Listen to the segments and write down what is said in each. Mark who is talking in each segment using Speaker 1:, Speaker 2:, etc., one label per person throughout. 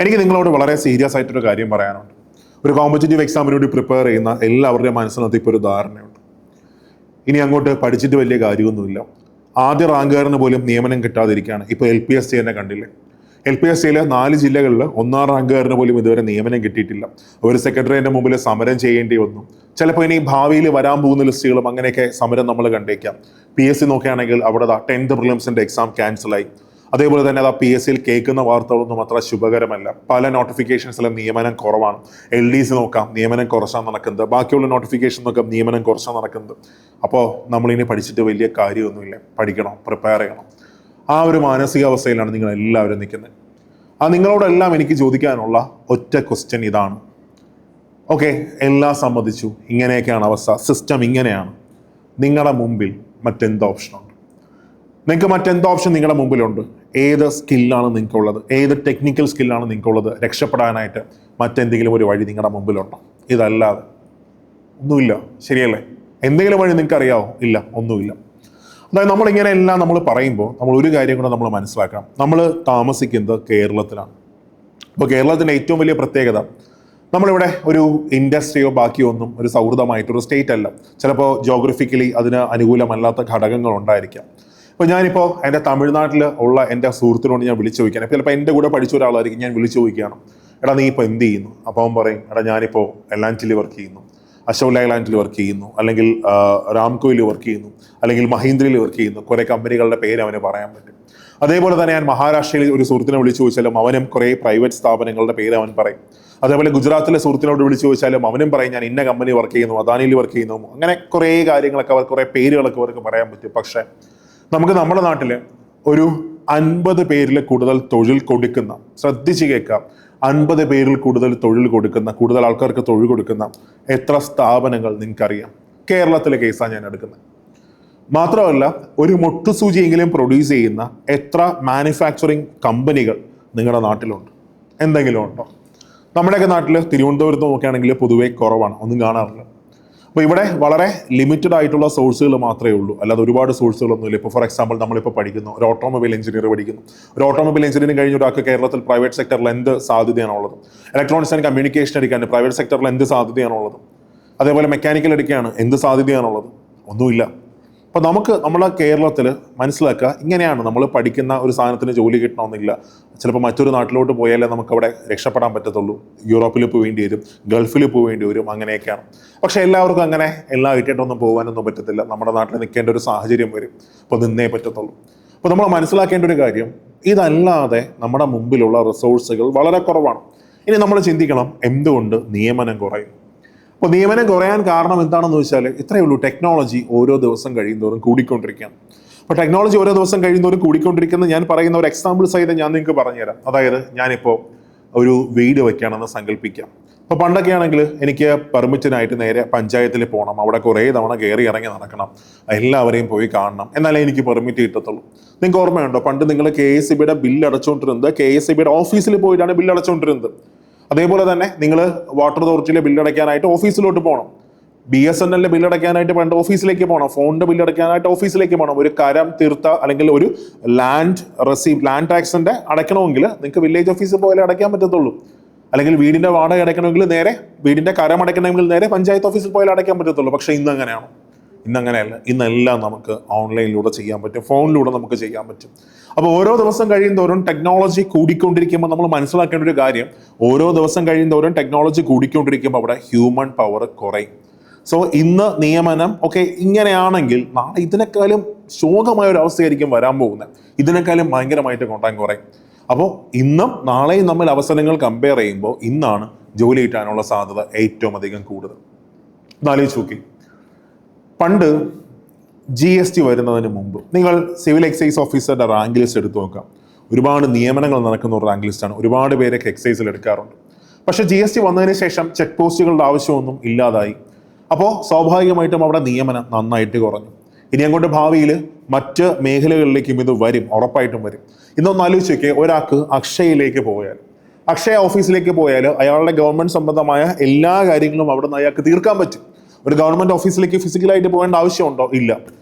Speaker 1: എനിക്ക് നിങ്ങളോട് വളരെ സീരിയസ് ആയിട്ടൊരു കാര്യം പറയാനുണ്ട്. ഒരു കോമ്പറ്റേറ്റീവ് എക്സാമിന് വേണ്ടി പ്രിപ്പയർ ചെയ്യുന്ന എല്ലാവരുടെയും മനസ്സിനകത്ത് ഇപ്പോൾ ഒരു ധാരണയുണ്ട്. ഇനി അങ്ങോട്ട് പഠിച്ചിട്ട് വലിയ കാര്യമൊന്നുമില്ല. ആദ്യ റാങ്കുകാരന് പോലും നിയമനം കിട്ടാതിരിക്കുകയാണ്. ഇപ്പോൾ LPSC തന്നെ കണ്ടില്ലേ? LPSCയിലെ 4 ജില്ലകളിൽ 1ാം റാങ്കുകാരന് പോലും ഇതുവരെ നിയമനം കിട്ടിയിട്ടില്ല. ഒരു സെക്രട്ടറിയുടെ മുമ്പിൽ സമരം ചെയ്യേണ്ടി വന്നു. ചിലപ്പോൾ ഇനി ഭാവിയിൽ വരാൻ പോകുന്ന ലിസ്റ്റുകളും അങ്ങനെയൊക്കെ സമരം നമ്മൾ കണ്ടേക്കാം. PSC നോക്കുകയാണെങ്കിൽ അവിടെ 10th പ്രിലിംസിന്റെ എക്സാം ക്യാൻസലായി. അതേപോലെ തന്നെ PSCയിൽ കേൾക്കുന്ന വാർത്തകളൊന്നും അത്ര ശുഭകരമല്ല. പല നോട്ടിഫിക്കേഷൻസിലും നിയമനം കുറവാണ്. LDC നോക്കാം, നിയമനം കുറച്ചാണ് നടക്കുന്നത്. ബാക്കിയുള്ള നോട്ടിഫിക്കേഷൻ നോക്കാം, നിയമനം കുറച്ചാണ് നടക്കുന്നത്. അപ്പോൾ നമ്മളിനി പഠിച്ചിട്ട് വലിയ കാര്യമൊന്നുമില്ല. പഠിക്കണം, പ്രിപ്പയർ ചെയ്യണം. ആ ഒരു മാനസികാവസ്ഥയിലാണ് നിങ്ങൾ എല്ലാവരും നിൽക്കുന്നത്. നിങ്ങളോടെല്ലാം എനിക്ക് ചോദിക്കാനുള്ള ഒറ്റ ക്വസ്റ്റ്യൻ ഇതാണ്. ഓക്കെ, എല്ലാം സമ്മതിച്ചു, ഇങ്ങനെയൊക്കെയാണ് അവസ്ഥ, സിസ്റ്റം ഇങ്ങനെയാണ്. നിങ്ങളുടെ മുമ്പിൽ മറ്റെന്ത് ഓപ്ഷനുണ്ട്? നിങ്ങൾക്ക് മറ്റെന്ത് ഓപ്ഷൻ നിങ്ങളുടെ മുമ്പിലുണ്ട്? ഏത് സ്കില്ലാണ് നിങ്ങൾക്കുള്ളത്? ഏത് ടെക്നിക്കൽ സ്കില്ലാണ് നിങ്ങൾക്കുള്ളത്? രക്ഷപ്പെടാനായിട്ട് മറ്റെന്തെങ്കിലും ഒരു വഴി നിങ്ങളുടെ മുമ്പിലുണ്ടോ? ഇതല്ലാതെ ഒന്നുമില്ല. ശരിയല്ലേ? എന്തെങ്കിലും വഴി നിങ്ങൾക്ക് അറിയാവോ? ഇല്ല, ഒന്നുമില്ല. അതായത് നമ്മളിങ്ങനെ എല്ലാം നമ്മൾ പറയുമ്പോൾ നമ്മൾ ഒരു കാര്യം കൂടെ നമ്മൾ മനസ്സിലാക്കണം. നമ്മൾ താമസിക്കുന്നത് കേരളത്തിലാണ്. അപ്പോൾ കേരളത്തിൻ്റെ ഏറ്റവും വലിയ പ്രത്യേകത, നമ്മളിവിടെ ഒരു ഇൻഡസ്ട്രിയോ ബാക്കിയോ ഒന്നും ഒരു സൗഹൃദമായിട്ടൊരു സ്റ്റേറ്റ് അല്ല. ചിലപ്പോൾ ജോഗ്രഫിക്കലി അതിന് അനുകൂലമല്ലാത്ത ഘടകങ്ങൾ ഉണ്ടായിരിക്കാം. ഇപ്പോൾ ഞാനിപ്പോൾ എൻ്റെ തമിഴ്നാട്ടിൽ ഉള്ള എൻ്റെ സുഹൃത്തിനോട് ഞാൻ വിളിച്ചു ചോദിക്കുകയാണ്. ചിലപ്പോൾ എൻ്റെ കൂടെ പഠിച്ച ഒരാളായിരിക്കും. ഞാൻ വിളിച്ചു ചോദിക്കുകയാണ്, എടാ നീ ഇപ്പോൾ എന്ത് ചെയ്യുന്നു? അപ്പോൾ അവൻ പറയും, എടാ ഞാനിപ്പോൾ എലാൻറ്റിൽ വർക്ക് ചെയ്യുന്നു, അശോക് ലൈലാൻഡിൽ വർക്ക് ചെയ്യുന്നു, അല്ലെങ്കിൽ രാംകോയിൽ വർക്ക് ചെയ്യുന്നു, അല്ലെങ്കിൽ മഹീന്ദ്രയിൽ വർക്ക് ചെയ്യുന്നു. കുറേ കമ്പനികളുടെ പേര് അവന് പറയാൻ പറ്റും. അതേപോലെ തന്നെ ഞാൻ മഹാരാഷ്ട്രയിൽ ഒരു സുഹൃത്തിനെ വിളിച്ചു ചോദിച്ചാലും അവനും കുറേ പ്രൈവറ്റ് സ്ഥാപനങ്ങളുടെ പേര് അവൻ പറയും. അതേപോലെ ഗുജറാത്തിലെ സുഹൃത്തിനോട് വിളിച്ചു ചോദിച്ചാലും അവനും പറയും, ഞാൻ ഇന്ന കമ്പനി വർക്ക് ചെയ്യുന്നു, അദാനിയിൽ വർക്ക് ചെയ്യുന്നു. അങ്ങനെ കുറേ കാര്യങ്ങളൊക്കെ അവർ കുറേ പേരുകളൊക്കെ അവർക്ക് പറയാൻ പറ്റും. പക്ഷേ നമുക്ക് നമ്മുടെ നാട്ടിൽ ഒരു 50 പേരിൽ കൂടുതൽ തൊഴിൽ കൊടുക്കുന്ന, ശ്രദ്ധിച്ച് കേൾക്കാം, 50 പേരിൽ കൂടുതൽ തൊഴിൽ കൊടുക്കുന്ന, കൂടുതൽ ആൾക്കാർക്ക് തൊഴിൽ കൊടുക്കുന്ന എത്ര സ്ഥാപനങ്ങൾ നിങ്ങൾക്കറിയാം? കേരളത്തിലെ കേസാണ് ഞാൻ എടുക്കുന്നത്. മാത്രമല്ല, ഒരു മുട്ടുസൂചിയെങ്കിലും പ്രൊഡ്യൂസ് ചെയ്യുന്ന എത്ര മാനുഫാക്ചറിങ് കമ്പനികൾ നിങ്ങളുടെ നാട്ടിലുണ്ട്? എന്തെങ്കിലും ഉണ്ടോ? നമ്മുടെയൊക്കെ നാട്ടിൽ തിരുവനന്തപുരത്ത് നോക്കുകയാണെങ്കിൽ പൊതുവേ കുറവാണ്, ഒന്നും കാണാറില്ല. അപ്പോൾ ഇവിടെ വളരെ ലിമിറ്റഡ് ആയിട്ടുള്ള സോഴ്സുകൾ മാത്രമേ ഉള്ളൂ, അല്ലാതെ ഒരുപാട് സോഴ്സുകളൊന്നുമില്ല. ഇപ്പോൾ ഫോർ എക്സാമ്പിൾ നമ്മളിപ്പോൾ പഠിക്കുന്നു, ഒരു ഓട്ടോമൊബൈൽ എഞ്ചിനീയർ പഠിക്കുന്നു. ഒരു ഓട്ടോമൊബൈൽ എഞ്ചിനീയറിംഗ് കഴിഞ്ഞ ഒരാൾക്ക് കേരളത്തിൽ പ്രൈവറ്റ് സെക്ടറിൽ എന്ത് സാധ്യതയാണുള്ളത്? ഇലക്ട്രോണിക്സ് ആൻഡ് കമ്മ്യൂണിക്കേഷൻ എടുക്കാൻ പ്രൈവറ്റ് സെക്ടറിൽ എന്ത് സാധ്യതയാണുള്ളത്? അതേപോലെ മെക്കാനിക്കൽ എടുക്കുകയാണ്, എന്ത് സാധ്യതയാണുള്ളത്? ഒന്നുമില്ല. അപ്പോൾ നമുക്ക് നമ്മളെ കേരളത്തിൽ മനസ്സിലാക്കുക, ഇങ്ങനെയാണ് നമ്മൾ പഠിക്കുന്ന ഒരു സാധനത്തിന് ജോലി കിട്ടണമെന്നില്ല. ചിലപ്പോൾ മറ്റൊരു നാട്ടിലോട്ട് പോയാലേ നമുക്കവിടെ രക്ഷപ്പെടാൻ പറ്റത്തുള്ളൂ. യൂറോപ്പിൽ പോവേണ്ടി വരും, ഗൾഫിൽ പോവേണ്ടി വരും, അങ്ങനെയൊക്കെയാണ്. പക്ഷേ എല്ലാവർക്കും അങ്ങനെ എല്ലാം ഇട്ടിട്ടൊന്നും പോകാനൊന്നും പറ്റത്തില്ല. നമ്മുടെ നാട്ടിൽ നിൽക്കേണ്ട ഒരു സാഹചര്യം വരും. അപ്പോൾ നിന്നേ പറ്റത്തുള്ളൂ. അപ്പോൾ നമ്മൾ മനസ്സിലാക്കേണ്ട ഒരു കാര്യം, ഇതല്ലാതെ നമ്മുടെ മുമ്പിലുള്ള റിസോഴ്സുകൾ വളരെ കുറവാണ്. ഇനി നമ്മൾ ചിന്തിക്കണം, എന്തുകൊണ്ട് നിയമനം കുറയും? അപ്പോൾ നിയമനം കുറയാൻ കാരണം എന്താണെന്ന് വെച്ചാൽ ഇത്രയേ ഉള്ളൂ. ടെക്നോളജി ഓരോ ദിവസം കഴിയുന്നതോറും കൂടിക്കൊണ്ടിരിക്കുകയാണ്. അപ്പോൾ ടെക്നോളജി ഓരോ ദിവസം കഴിയുന്നതോറും കൂടിക്കൊണ്ടിരിക്കുന്നത് ഞാൻ പറയുന്ന ഒരു എക്സാമ്പിൾ സഹിതം ഞാൻ നിങ്ങൾക്ക് പറഞ്ഞുതരാം. അതായത് ഞാനിപ്പോൾ ഒരു വീട് വയ്ക്കുകയാണെന്ന് സങ്കല്പിക്കാം. അപ്പോൾ പണ്ടൊക്കെ ആണെങ്കിൽ എനിക്ക് പെർമിറ്റിനായിട്ട് നേരെ പഞ്ചായത്തിൽ പോകണം, അവിടെ കുറേ തവണ കയറി ഇറങ്ങി നടക്കണം, എല്ലാവരെയും പോയി കാണണം, എന്നാലേ എനിക്ക് പെർമിറ്റ് കിട്ടത്തുള്ളൂ. നിങ്ങൾക്ക് ഓർമ്മയുണ്ടോ, പണ്ട് നിങ്ങൾ KSEBിയുടെ ബില്ല് അടച്ചുകൊണ്ടിരുന്നത് KSEBിയുടെ ഓഫീസിൽ പോയിട്ടാണ് ബില്ല് അടച്ചുകൊണ്ടിരുന്നത്. അതേപോലെ തന്നെ നിങ്ങൾ വാട്ടർ അതോറിറ്റിയിലെ ബില്ലടയ്ക്കാനായിട്ട് ഓഫീസിലോട്ട് പോകണം. BSNLിന്റെ ബില്ലടയ്ക്കാനായിട്ട് പണ്ട് ഓഫീസിലേക്ക് പോകണം. ഫോണിന്റെ ബില്ലടയ്ക്കാനായിട്ട് ഓഫീസിലേക്ക് പോകണം. ഒരു കരം തീർത്ത അല്ലെങ്കിൽ ഒരു ലാൻഡ് ടാക്സിന്റെ അടയ്ക്കണമെങ്കിൽ നിങ്ങൾക്ക് വില്ലേജ് ഓഫീസിൽ പോയാലേ അടയ്ക്കാൻ പറ്റത്തുള്ളൂ. അല്ലെങ്കിൽ വീടിന്റെ വാടക അടയ്ക്കണമെങ്കിൽ നേരെ, വീടിന്റെ കരം അടയ്ക്കണമെങ്കിൽ നേരെ പഞ്ചായത്ത് ഓഫീസിൽ പോയാലേ അടയ്ക്കാൻ പറ്റത്തുള്ളൂ. പക്ഷേ ഇന്ന് അങ്ങനെയാണോ? ഇന്നങ്ങനെയല്ല. ഇന്നെല്ലാം നമുക്ക് ഓൺലൈനിലൂടെ ചെയ്യാൻ പറ്റും, ഫോണിലൂടെ നമുക്ക് ചെയ്യാൻ പറ്റും. അപ്പോൾ ഓരോ ദിവസം കഴിയുന്തോറും ടെക്നോളജി കൂടിക്കൊണ്ടിരിക്കുമ്പോൾ നമ്മൾ മനസ്സിലാക്കേണ്ട ഒരു കാര്യം, ഓരോ ദിവസം കഴിയുന്തോറും ടെക്നോളജി കൂടിക്കൊണ്ടിരിക്കുമ്പോൾ അവിടെ ഹ്യൂമൻ പവർ കുറയും. സോ ഇന്ന് നിയമനം ഇങ്ങനെയാണെങ്കിൽ നാളെ ഇതിനേക്കാളും ശോകമായ ഒരു അവസ്ഥയായിരിക്കും വരാൻ പോകുന്നത്. ഇതിനേക്കാളും ഭയങ്കരമായിട്ട് കോണ്ടാക്ട് കുറയും. അപ്പോൾ ഇന്നും നാളെയും നമ്മൾ അവസരങ്ങൾ കമ്പയർ ചെയ്യുമ്പോൾ ഇന്നാണ് ജോലി കിട്ടാനുള്ള സാധ്യത ഏറ്റവും അധികം കൂടുതൽ. ആലോചിച്ച് നോക്കി, പണ്ട് GST വരുന്നതിന് മുമ്പ് നിങ്ങൾ സിവിൽ എക്സൈസ് ഓഫീസറുടെ റാങ്ക് ലിസ്റ്റ് എടുത്തു നോക്കാം. ഒരുപാട് നിയമനങ്ങൾ നടക്കുന്ന ഒരു റാങ്ക് ലിസ്റ്റാണ്. ഒരുപാട് പേരൊക്കെ എക്സൈസിൽ എടുക്കാറുണ്ട്. പക്ഷേ GST വന്നതിന് ശേഷം ചെക്ക് പോസ്റ്റുകളുടെ ആവശ്യമൊന്നും ഇല്ലാതായി. അപ്പോൾ സ്വാഭാവികമായിട്ടും അവിടെ നിയമനം നന്നായിട്ട് കുറഞ്ഞു. ഇനി അങ്ങോട്ട് ഭാവിയിൽ മറ്റ് മേഖലകളിലേക്കും ഇത് വരും, ഉറപ്പായിട്ടും വരും. ഇന്നൊന്ന് ആലോചിച്ച് നോക്കിയേ, ഒരാൾക്ക് അക്ഷയയിലേക്ക് പോയാൽ, അക്ഷയ ഓഫീസിലേക്ക് പോയാൽ അയാളുടെ ഗവൺമെന്റ് സംബന്ധമായ എല്ലാ കാര്യങ്ങളും അവിടെ നിന്ന് അയാൾക്ക് തീർക്കാൻ പറ്റും. ഒരു ഗവൺമെന്റ് ഓഫീസിലേക്ക് ഫിസിക്കലായിട്ട് പോകേണ്ട ആവശ്യമുണ്ടോ? ഇല്ല.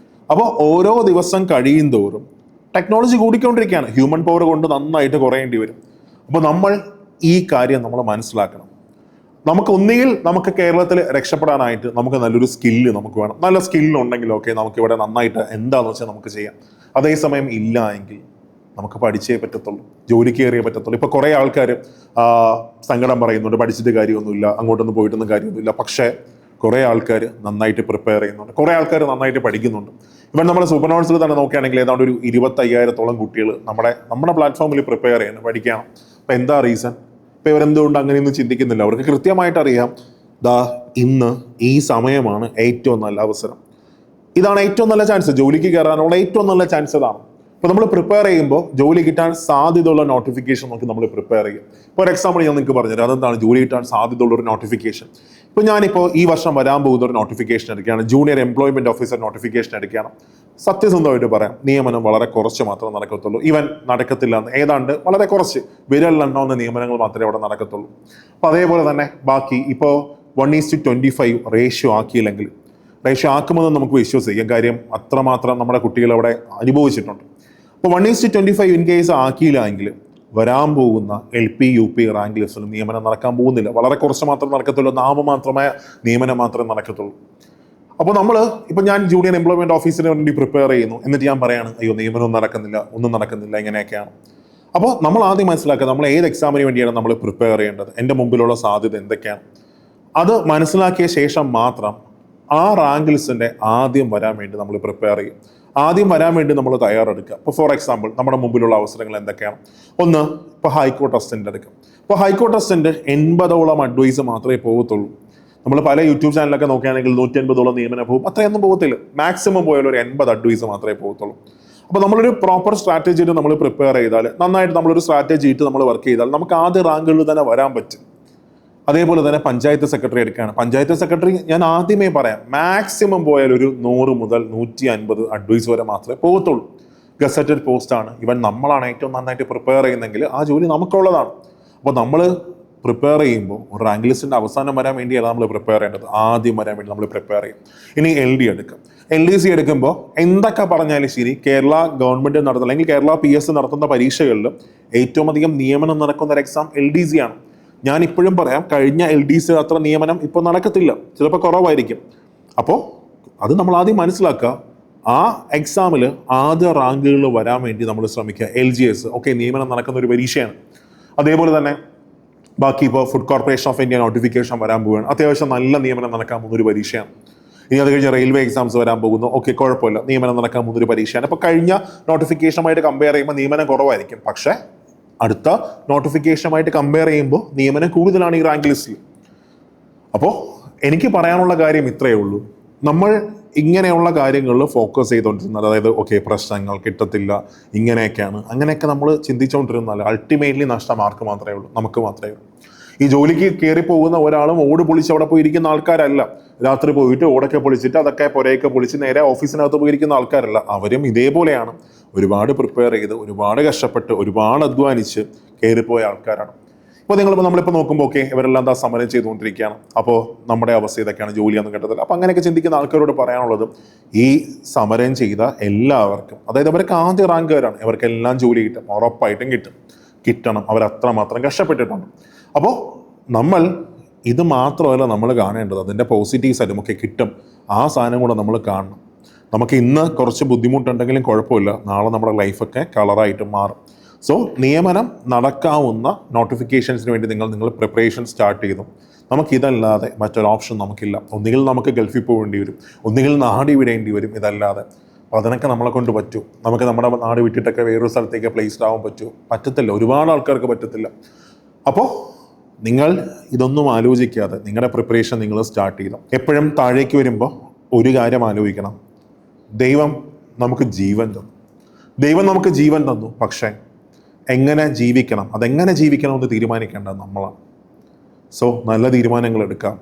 Speaker 1: അപ്പോൾ ഓരോ ദിവസം കഴിയും തോറും ടെക്നോളജി കൂടിക്കൊണ്ടിരിക്കുകയാണ്. ഹ്യൂമൻ പവർ കൊണ്ട് നന്നായിട്ട് കുറയേണ്ടി വരും. അപ്പോൾ നമ്മൾ ഈ കാര്യം നമ്മൾ മനസ്സിലാക്കണം. നമുക്ക് ഒന്നുകിൽ നമുക്ക് കേരളത്തിൽ രക്ഷപ്പെടാനായിട്ട് നമുക്ക് നല്ലൊരു സ്കില്ല് നമുക്ക് വേണം. നല്ല സ്കില്ലുണ്ടെങ്കിലൊക്കെ നമുക്ക് ഇവിടെ നന്നായിട്ട് എന്താണെന്ന് വെച്ചാൽ നമുക്ക് ചെയ്യാം. അതേസമയം ഇല്ല എങ്കിൽ നമുക്ക് പഠിച്ചേ പറ്റത്തുള്ളൂ, ജോലിക്ക് കയറിയേ പറ്റത്തുള്ളൂ. ഇപ്പൊ കുറെ ആൾക്കാർ സങ്കടം പറയുന്നുണ്ട്, പഠിച്ചിട്ട് കാര്യമൊന്നുമില്ല, അങ്ങോട്ടൊന്നും പോയിട്ടൊന്നും കാര്യമൊന്നുമില്ല. പക്ഷേ കുറെ ആൾക്കാർ നന്നായിട്ട് പ്രിപ്പയർ ചെയ്യുന്നുണ്ട്, കുറെ ആൾക്കാർ നന്നായിട്ട് പഠിക്കുന്നുണ്ട്. ഇവൻ നമ്മുടെ സൂപ്പർ നോട്ട്സിൽ തന്നെ നോക്കുകയാണെങ്കിൽ ഏതാണ്ട് ഒരു 25,000-ഓളം കുട്ടികൾ നമ്മുടെ പ്ലാറ്റ്ഫോമിൽ പ്രിപ്പയർ ചെയ്യണം, പഠിക്കണം. അപ്പൊ എന്താ റീസൺ? ഇപ്പൊ ഇവരെന്തുകൊണ്ട് അങ്ങനെയൊന്നും ചിന്തിക്കുന്നില്ല? അവർക്ക് കൃത്യമായിട്ട് അറിയാം, ഇന്ന് ഈ സമയമാണ് ഏറ്റവും നല്ല അവസരം, ഇതാണ് ഏറ്റവും നല്ല ചാൻസ്, ജോലിക്ക് കയറാനുള്ള ഏറ്റവും നല്ല ചാൻസ് ഇതാണ്. ഇപ്പൊ നമ്മൾ പ്രിപ്പയർ ചെയ്യുമ്പോൾ ജോലി കിട്ടാൻ സാധ്യതയുള്ള നോട്ടിഫിക്കേഷൻ നോക്കി നമ്മൾ പ്രിപ്പയർ ചെയ്യും. ഫോർ എക്സാമ്പിൾ ഞാൻ നിങ്ങൾക്ക് പറഞ്ഞുതരാം, അതെന്താണ് ജോലി കിട്ടാൻ സാധ്യതയുള്ള ഒരു നോട്ടിഫിക്കേഷൻ. ഇപ്പൊ ഞാനിപ്പോൾ ഈ വർഷം വരാൻ പോകുന്ന ഒരു നോട്ടിഫിക്കേഷൻ എടുക്കുകയാണ്, ജൂനിയർ എംപ്ലോയ്മെന്റ് ഓഫീസർ നോട്ടിഫിക്കേഷൻ എടുക്കുകയാണ്. സത്യസന്ധമായിട്ട് പറയാം, നിയമനം വളരെ കുറച്ച് മാത്രമേ നടക്കത്തുള്ളൂ. ഈവൻ നടക്കത്തില്ല എന്ന് ഏതാണ്ട് വളരെ കുറച്ച് വിരലിലെണ്ണാവുന്ന നിയമനങ്ങൾ മാത്രമേ അവിടെ നടക്കത്തുള്ളൂ. അപ്പൊ അതേപോലെ തന്നെ ബാക്കി ഇപ്പോൾ 1:25 റേഷ്യോ ആക്കിയില്ലെങ്കിൽ, റേഷ്യോ ആക്കുമെന്ന് നമുക്ക് വിശ്വസിക്കാം. കാര്യം അത്രമാത്രം നമ്മുടെ കുട്ടികൾ അവിടെ അനുഭവിച്ചിട്ടുണ്ട്. അപ്പോൾ 1:25 ഇൻ കേസ് ആക്കിയില്ല എങ്കിൽ വരാൻ പോകുന്ന LP UP റാങ്ക് ലിസ്റ്റിൽ നിയമനം നടക്കാൻ പോകുന്നില്ല. വളരെ കുറച്ച് മാത്രമേ നടക്കത്തുള്ളൂ, നാമമാത്രമായ നിയമനം മാത്രമേ നടക്കത്തുള്ളൂ. അപ്പോൾ ഞാൻ ജൂനിയർ എംപ്ലോയ്മെന്റ് ഓഫീസിന് വേണ്ടി പ്രിപ്പയർ ചെയ്യുന്നു, എന്നിട്ട് ഞാൻ പറയാണ് അയ്യോ നിയമനം ഒന്നും നടക്കുന്നില്ല, ഇങ്ങനെയൊക്കെയാണ്. അപ്പോൾ നമ്മൾ ആദ്യം മനസ്സിലാക്കുക, നമ്മൾ ഏത് എക്സാമിന് വേണ്ടിയാണ് നമ്മൾ പ്രിപ്പയർ ചെയ്യേണ്ടത്, എൻ്റെ മുമ്പിലുള്ള സാധ്യത എന്തൊക്കെയാണ്. അത് മനസ്സിലാക്കിയ ശേഷം മാത്രം ആ റാങ്ക് ലിസ്റ്റിന്റെ ആദ്യം വരാൻ വേണ്ടി നമ്മൾ പ്രിപ്പയർ ചെയ്യും, ആദ്യം വരാൻ വേണ്ടി നമ്മൾ തയ്യാറെടുക്കുക. ഇപ്പോൾ ഫോർ എക്സാമ്പിൾ നമ്മുടെ മുമ്പിലുള്ള അവസരങ്ങൾ എന്തൊക്കെയാണ്? ഒന്ന്, ഇപ്പോൾ ഹൈക്കോർട്ട് അസിസ്റ്റന്റ് എടുക്കും. ഇപ്പോൾ ഹൈക്കോർട്ട് അസിസ്റ്റന്റ് 80ഓളം അഡ്വൈസ് മാത്രമേ പോകത്തുള്ളൂ. നമ്മൾ പല യൂട്യൂബ് ചാനലൊക്കെ നോക്കുകയാണെങ്കിൽ 150ഓളം നിയമനം പോകും, അത്രയൊന്നും പോകത്തില്ല. മാക്സിമം പോയാൽ ഒരു 80 അഡ്വൈസ് മാത്രമേ പോകത്തുള്ളൂ. അപ്പോൾ നമ്മളൊരു പ്രോപ്പർ സ്ട്രാറ്റജിയിട്ട് നമ്മൾ പ്രിപ്പയർ ചെയ്താൽ, നന്നായിട്ട് നമ്മളൊരു സ്ട്രാറ്റജി ഇട്ട് നമ്മൾ വർക്ക് ചെയ്താൽ നമുക്ക് ആദ്യ റാങ്കുകളിൽ തന്നെ വരാൻ പറ്റും. അതേപോലെ തന്നെ പഞ്ചായത്ത് സെക്രട്ടറി എടുക്കുകയാണ്. പഞ്ചായത്ത് സെക്രട്ടറി ഞാൻ ആദ്യമേ പറയാം, മാക്സിമം പോയാൽ ഒരു 100 മുതൽ 150 അഡ്വൈസ് വരെ മാത്രമേ പോകത്തുള്ളൂ. ഗസറ്റഡ് പോസ്റ്റാണ്. ഇവൻ നമ്മളാണ് ഏറ്റവും നന്നായിട്ട് പ്രിപ്പയർ ചെയ്യുന്നതെങ്കിൽ ആ ജോലി നമുക്കുള്ളതാണ്. അപ്പോൾ നമ്മൾ പ്രിപ്പയർ ചെയ്യുമ്പോൾ ഒരു റാങ്ക് ലിസ്റ്റിന്റെ അവസാനം വരാൻ വേണ്ടിയാണ് നമ്മൾ പ്രിപ്പയർ ചെയ്യേണ്ടത്, ആദ്യം വരാൻ വേണ്ടി നമ്മൾ പ്രിപ്പയർ ചെയ്യും. ഇനി LD എടുക്കും. LDC എടുക്കുമ്പോൾ എന്തൊക്കെ പറഞ്ഞാലും ശരി, കേരള ഗവൺമെന്റ് നടത്തുന്ന അല്ലെങ്കിൽ കേരള PS നടത്തുന്ന പരീക്ഷകളിൽ ഏറ്റവും അധികം നിയമനം നടക്കുന്ന ഒരു എക്സാം LDC ആണ്. ഞാൻ ഇപ്പോഴും പറയാം, കഴിഞ്ഞ LDC അത്ര നിയമനം ഇപ്പോൾ നടക്കത്തില്ല, ചിലപ്പോൾ കുറവായിരിക്കും. അപ്പോൾ അത് നമ്മൾ ആദ്യം മനസ്സിലാക്കുക. ആ എക്സാമിൽ ആദ്യ റാങ്കുകളിൽ വരാൻ വേണ്ടി നമ്മൾ ശ്രമിക്കുക. LGS നിയമനം നടക്കുന്ന ഒരു പരീക്ഷയാണ്. അതേപോലെ തന്നെ ബാക്കി ഇപ്പോൾ food corporation of India notification വരാൻ പോവുകയാണ്, അത്യാവശ്യം നല്ല നിയമനം നടക്കാൻ പോകുന്ന ഒരു പരീക്ഷയാണ്. ഇനി അത് കഴിഞ്ഞ് റെയിൽവേ എക്സാംസ് വരാൻ പോകുന്നു, കുഴപ്പമില്ല, നിയമനം നടക്കാൻ പോകുന്ന ഒരു പരീക്ഷയാണ്. അപ്പോൾ കഴിഞ്ഞ നോട്ടിഫിക്കേഷനുമായിട്ട് കമ്പയർ ചെയ്യുമ്പോൾ നിയമനം കുറവായിരിക്കും, പക്ഷേ അടുത്ത നോട്ടിഫിക്കേഷനുമായിട്ട് കമ്പയർ ചെയ്യുമ്പോൾ നിയമനം കൂടുതലാണ് ഈ റാങ്ക് ലിസ്റ്റിൽ. അപ്പോൾ എനിക്ക് പറയാനുള്ള കാര്യം ഇത്രയേ ഉള്ളൂ, നമ്മൾ ഇങ്ങനെയുള്ള കാര്യങ്ങളിൽ ഫോക്കസ് ചെയ്തുകൊണ്ടിരുന്നാൽ, അതായത് പ്രശ്നങ്ങൾ കിട്ടത്തില്ല, ഇങ്ങനെയൊക്കെയാണ്, അങ്ങനെയൊക്കെ നമ്മൾ ചിന്തിച്ചുകൊണ്ടിരുന്നാൽ അൾട്ടിമേറ്റ്ലി നഷ്ടം ആർക്ക് മാത്രമേ ഉള്ളൂ? നമുക്ക് മാത്രമേ ഉള്ളൂ. ഈ ജോലിക്ക് കയറി പോകുന്ന ഒരാളും ഓട് പൊളിച്ച് അവിടെ പോയിരിക്കുന്ന ആൾക്കാരല്ല. രാത്രി പോയിട്ട് ഓടൊക്കെ പൊളിച്ചിട്ട് അതൊക്കെ പുരയൊക്കെ പൊളിച്ച് നേരെ ഓഫീസിനകത്ത് പോയിരിക്കുന്ന ആൾക്കാരല്ല. അവരും ഇതേപോലെയാണ്, ഒരുപാട് പ്രിപ്പയർ ചെയ്ത്, ഒരുപാട് കഷ്ടപ്പെട്ട്, ഒരുപാട് അധ്വാനിച്ച് കയറിപ്പോയ ആൾക്കാരാണ്. ഇപ്പോൾ നമ്മളിപ്പോൾ നോക്കുമ്പോൾ ഇവരെല്ലാം സമരം ചെയ്തുകൊണ്ടിരിക്കുകയാണ്. അപ്പോൾ നമ്മുടെ അവസ്ഥ ഇതൊക്കെയാണ്, ജോലിയൊന്നും കിട്ടത്തില്ല. അപ്പോൾ അങ്ങനെയൊക്കെ ചിന്തിക്കുന്ന ആൾക്കാരോട് പറയാനുള്ളത്, ഈ സമരം ചെയ്ത എല്ലാവർക്കും, അതായത് അവർക്ക് ആദ്യ റാങ്കുകാരാണ്, ഇവർക്കെല്ലാം ജോലി കിട്ടും, ഉറപ്പായിട്ടും കിട്ടണം. അവരത്രമാത്രം കഷ്ടപ്പെട്ടിട്ടുണ്ട്. അപ്പോൾ നമ്മൾ ഇത് മാത്രമല്ല നമ്മൾ കാണേണ്ടത്, അതിൻ്റെ പോസിറ്റീവ് സൈഡും കിട്ടും. ആ സാധനം കൂടെ നമ്മൾ കാണണം. നമുക്ക് ഇന്ന് കുറച്ച് ബുദ്ധിമുട്ടുണ്ടെങ്കിലും കുഴപ്പമില്ല, നാളെ നമ്മുടെ ലൈഫൊക്കെ കളറായിട്ട് മാറും. സോ നിയമനം നടക്കാവുന്ന നോട്ടിഫിക്കേഷൻസിന് വേണ്ടി നിങ്ങൾ പ്രിപ്പറേഷൻ സ്റ്റാർട്ട് ചെയ്തു. നമുക്കിതല്ലാതെ മറ്റൊരു ഓപ്ഷൻ നമുക്കില്ല. ഒന്നുകിൽ നമുക്ക് ഗൾഫിൽ പോകേണ്ടി വരും, ഒന്നുകിൽ നാട് വിടേണ്ടി വരും. ഇതല്ലാതെ അതിനൊക്കെ നമ്മളെ കൊണ്ട് പറ്റും. നമുക്ക് നമ്മുടെ നാട് വിട്ടിട്ടൊക്കെ വേറൊരു സ്ഥലത്തേക്ക് പ്ലേസ്ഡ് ആവാൻ പറ്റത്തില്ല. ഒരുപാട് ആൾക്കാർക്ക് പറ്റത്തില്ല. അപ്പോൾ നിങ്ങൾ ഇതൊന്നും ആലോചിക്കാതെ നിങ്ങളുടെ പ്രിപ്പറേഷൻ നിങ്ങൾ സ്റ്റാർട്ട് ചെയ്തു. എപ്പോഴും താഴേക്ക് വരുമ്പോൾ ഒരു കാര്യം ആലോചിക്കണം, ദൈവം നമുക്ക് ജീവൻ തന്നു. പക്ഷേ എങ്ങനെ ജീവിക്കണം, അതെങ്ങനെ ജീവിക്കണമെന്ന് തീരുമാനിക്കേണ്ടത് നമ്മളാണ്. സോ നല്ല തീരുമാനങ്ങൾ എടുക്കാം.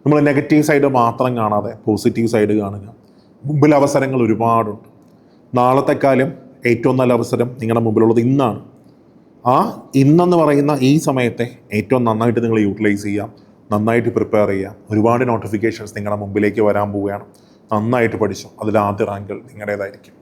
Speaker 1: നമ്മൾ നെഗറ്റീവ് സൈഡ് മാത്രം കാണാതെ പോസിറ്റീവ് സൈഡ് കാണുക. മുമ്പിൽ അവസരങ്ങൾ ഒരുപാടുണ്ട്. നാളത്തെക്കാലം ഏറ്റവും നല്ല അവസരം നിങ്ങളുടെ മുമ്പിലുള്ളത് ഇന്നാണ്. ആ ഇന്നെന്ന് പറയുന്ന ഈ സമയത്തെ ഏറ്റവും നന്നായിട്ട് നിങ്ങൾ യൂട്ടിലൈസ് ചെയ്യുക, നന്നായിട്ട് പ്രിപ്പയർ ചെയ്യുക. ഒരുപാട് നോട്ടിഫിക്കേഷൻസ് നിങ്ങളുടെ മുമ്പിലേക്ക് വരാൻ പോവുകയാണ്. നന്നായിട്ട് പഠിച്ചു, അതിൽ ആദ്യ റാങ്കുകൾ നിങ്ങളുടേതായിരിക്കും.